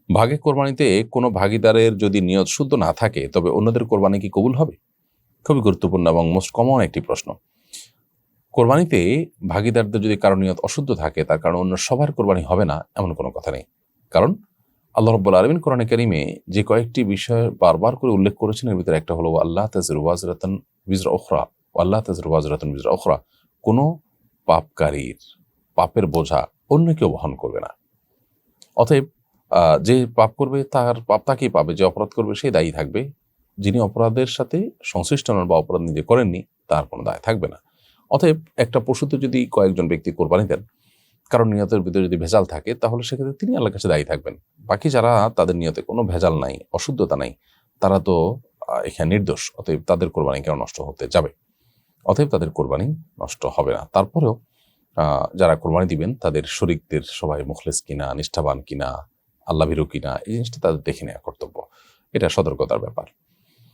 ভাগে কোরবানিতে কোনো ভাগীদারের যদি নিয়ত শুদ্ধ না থাকে তবে অন্যদের কোরবানি কি কবুল হবে? খুবই গুরুত্বপূর্ণ এবং মোস্ট কমন একটি প্রশ্ন। কোরবানিতে ভাগীদারদের যদি কারো নিয়ত অশুদ্ধ থাকে তার কারণে অন্য সবার কোরবানি হবে না এমন কোনো কথা নেই। কারণ আল্লাহ রাব্বুল আলামিন কোরআনে কারীমে যে কয়েকটি বিষয় বারবার করে উল্লেখ করেছেন এর ভিতরে একটা হলো আল্লাহ তাজিরু ওয়াজরাতান বিজরা উখরা, আল্লাহ তাজিরু ওয়াজরাতান বিজরা উখরা, কোনো পাপকারীর পাপের বোঝা অন্য কেউ বহন করবে না। অতএব যে পাপ করবে তার পাপ তাকেই পাবে, যে অপরাধ করবে সেই দায়ী থাকবে। যিনি অপরাধের সাথে সংশ্লিষ্ট নন বা অপরাধ নিজে করেননি তার কোনো দায় থাকবে না। অতএব একটা পশুতে যদি কয়েকজন ব্যক্তি কোরবানি দেন, কারণ নিয়তের ভিতরে যদি ভেজাল থাকে তাহলে সেক্ষেত্রে তিনি আল্লাহর কাছে দায়ী থাকবেন। বাকি যারা তাদের নিয়তে কোনো ভেজাল নাই, অশুদ্ধতা নাই, তারা তো এখানে নির্দোষ। অতএব তাদের কোরবানি কেন নষ্ট হতে যাবে? অতএব তাদের কোরবানি নষ্ট হবে না। তারপরেও যারা কোরবানি দিবেন তাদের শরীকদের সবাই মুখলেস কিনা, নিষ্ঠাবান কিনা, আল্লাহ ভীরু কিনা, এই জিনিসটা তাদের দেখে নেওয়া কর্তব্য। এটা সতর্কতার ব্যাপার।